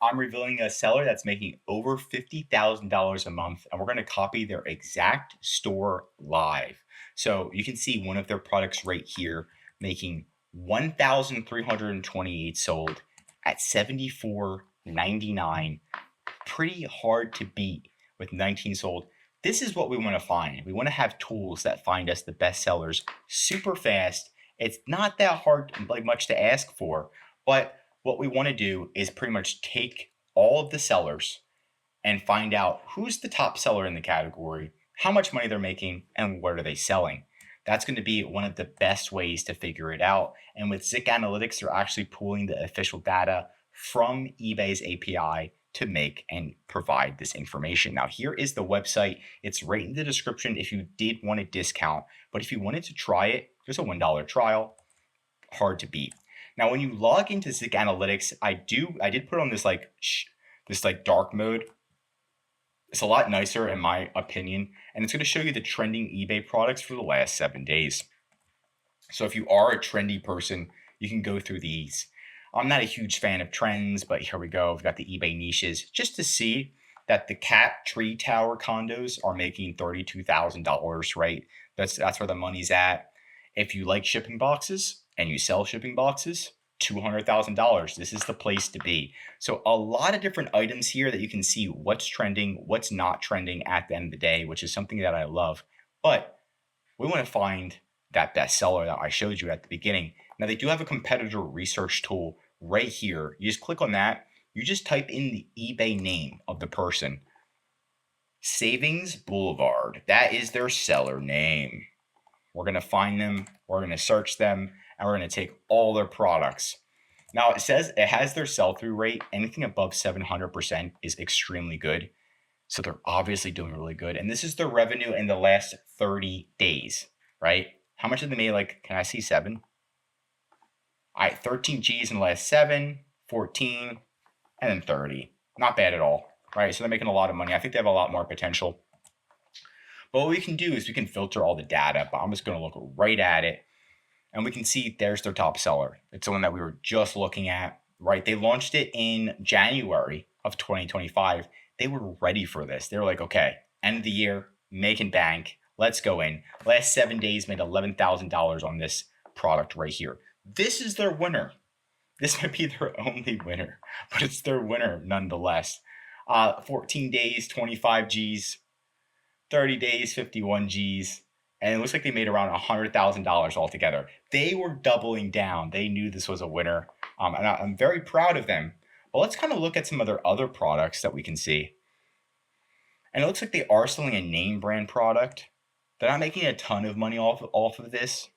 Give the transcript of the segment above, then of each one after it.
I'm revealing a seller that's making over $50,000 a month, and we're going to copy their exact store live. So you can see one of their products right here making 1,328 sold at 74.99. Pretty hard to beat with 19 sold. This is what we want to find. We want to have tools that find us the best sellers super fast. It's not that hard, like much to ask for, but what we want to do is pretty much take all of the sellers and find out who's the top seller in the category, how much money they're making, and what are they selling. That's going to be one of the best ways to figure it out. And with ZIK Analytics, they're actually pulling the official data from eBay's API to make and provide this information. Now, here is the website. It's right in the description if you did want a discount. But if you wanted to try it, there's a $1 trial. Hard to beat. Now, when you log into ZIK Analytics, I did put on this dark mode. It's a lot nicer in my opinion, and it's going to show you the trending eBay products for the last 7 days. So if you are a trendy person, you can go through these. I'm not a huge fan of trends, but here we go. We've got the eBay niches just to see that the cat tree tower condos are making $32,000, right? That's where the money's at. If you like shipping boxes and you sell shipping boxes, $200,000. This is the place to be. So a lot of different items here that you can see what's trending, what's not trending at the end of the day, which is something that I love. But we want to find that bestseller that I showed you at the beginning. Now they do have a competitor research tool right here. You just click on that. You just type in the eBay name of the person. Savings Boulevard. That is their seller name. We're going to find them. We're going to search them. And we're going to take all their products. Now it says it has their sell-through rate. Anything above 700% is extremely good. So they're obviously doing really good. And this is their revenue in the last 30 days, right? How much did they make? Like, can I see 7? All right, 13 G's in the last 7, 14, and then 30. Not bad at all, right? So they're making a lot of money. I think they have a lot more potential. But what we can do is we can filter all the data, but I'm just going to look right at it. And we can see there's their top seller. It's the one that we were just looking at, right? They launched it in January of 2025. They were ready for this. They were like, okay, end of the year, making bank. Let's go in. Last 7 days made $11,000 on this product right here. This is their winner. This might be their only winner, but it's their winner nonetheless. 14 days, 25 G's, 30 days, 51 G's. And it looks like they made around $100,000 altogether. They were doubling down. They knew this was a winner. And I'm very proud of them. But let's kind of look at some of their other products that we can see. And it looks like they are selling a name brand product. They're not making a ton of money off of this.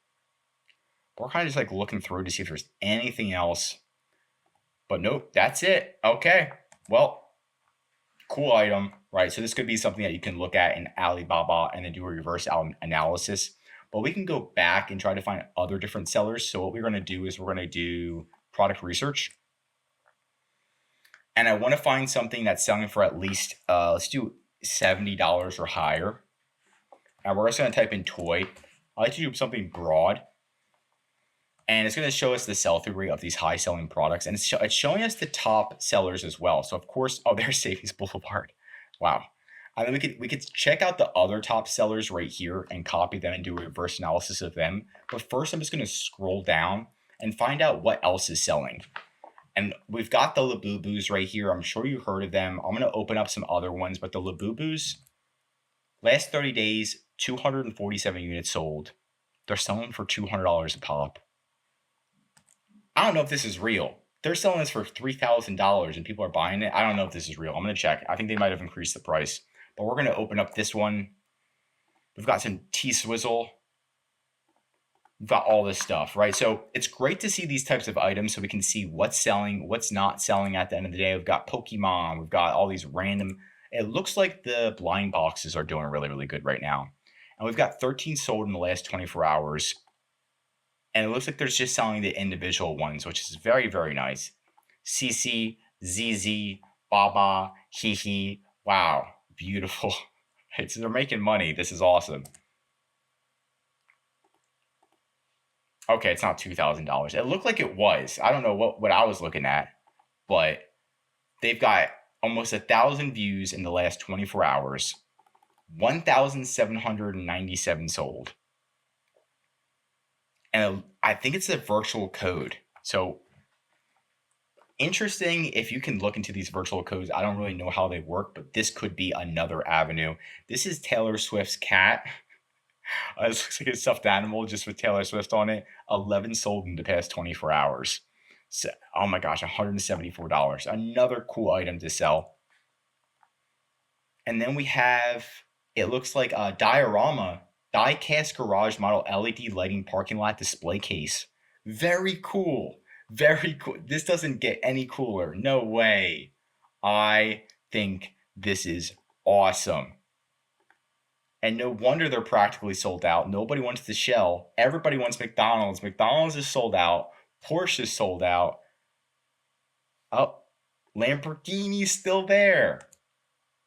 We're kind of just like looking through to see if there's anything else. But nope, that's it. Okay. Well, cool item, right? So this could be something that you can look at in Alibaba and then do a reverse analysis. But we can go back and try to find other different sellers. So what we're going to do is we're going to do product research. And I want to find something that's selling for at least, let's do $70 or higher. And we're just going to type in toy. I like to do something broad. And it's going to show us the sell-through rate of these high-selling products. And it's showing us the top sellers as well. So, of course, oh, there's Savings Boulevard. Wow. And then we could check out the other top sellers right here and copy them and do a reverse analysis of them. But first, I'm just going to scroll down and find out what else is selling. And we've got the Labubus right here. I'm sure you heard of them. I'm going to open up some other ones. But the Labubus, last 30 days, 247 units sold. They're selling for $200 a pop. I don't know if this is real. They're selling this for $3,000 and people are buying it. I don't know if this is real. I'm going to check. I think they might have increased the price. But we're going to open up this one. We've got some T-Swizzle. We've got all this stuff, right? So it's great to see these types of items so we can see what's selling, what's not selling at the end of the day. We've got Pokemon. We've got all these random. It looks like the blind boxes are doing really, really good right now. And we've got 13 sold in the last 24 hours. And it looks like they're just selling the individual ones, which is very, very nice. CC, ZZ, Baba, Hihi. Wow, beautiful. So they're making money. This is awesome. Okay, it's not $2,000. It looked like it was. I don't know what I was looking at, but They've got almost 1,000 views in the last 24 hours, 1,797 sold. And I think it's a virtual code. So interesting if you can look into these virtual codes. I don't really know how they work, but this could be another avenue. This is Taylor Swift's cat. It looks like a stuffed animal just with Taylor Swift on it. 11 sold in the past 24 hours. So, oh my gosh, $174. Another cool item to sell. And then we have, it looks like a Diorama die-cast garage model LED lighting parking lot display case. Very cool. Very cool. This doesn't get any cooler. No way. I think this is awesome. And no wonder they're practically sold out. Nobody wants the Shell. Everybody wants McDonald's. McDonald's is sold out. Porsche is sold out. Oh, Lamborghini's still there.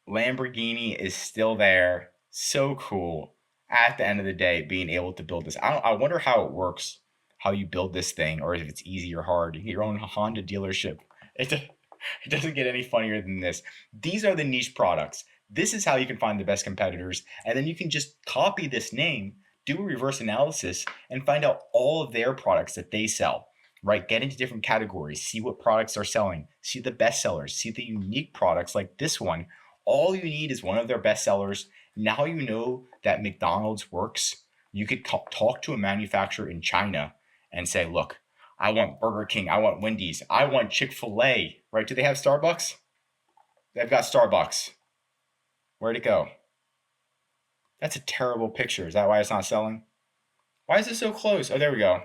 Lamborghini is still there. So cool. At the end of the day, being able to build this. I wonder how it works, how you build this thing, or if it's easy or hard. You get your own Honda dealership. It doesn't get any funnier than this. These are the niche products. This is how you can find the best competitors. And then you can just copy this name, do a reverse analysis, and find out all of their products that they sell. Right? Get into different categories, see what products are selling, see the best sellers, see the unique products like this one. All you need is one of their best sellers. Now you know that McDonald's works. You could talk to a manufacturer in China and say, look, I want Burger King, I want Wendy's, I want Chick-fil-A, right? Do they have Starbucks? They've got Starbucks. Where'd it go? That's a terrible picture. Is that why it's not selling? Why is it so close? Oh, there we go.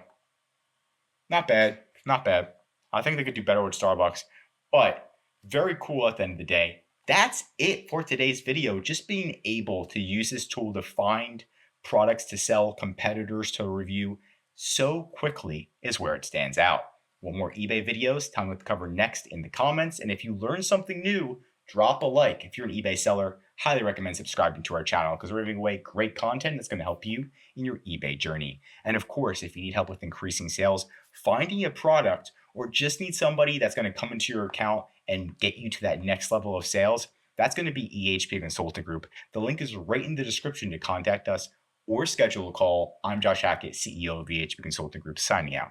Not bad. Not bad. I think they could do better with Starbucks. But very cool at the end of the day. That's it for today's video. Just being able to use this tool to find products to sell, competitors to review so quickly is where it stands out. Want more eBay videos? Tell me what to cover next in the comments. And if you learned something new, drop a like. If you're an eBay seller, highly recommend subscribing to our channel because we're giving away great content that's going to help you in your eBay journey. And of course, if you need help with increasing sales, finding a product, or just need somebody that's going to come into your account and get you to that next level of sales, that's going to be EHP Consulting Group. The link is right in the description to contact us or schedule a call. I'm Josh Hackett, CEO of EHP Consulting Group, signing out.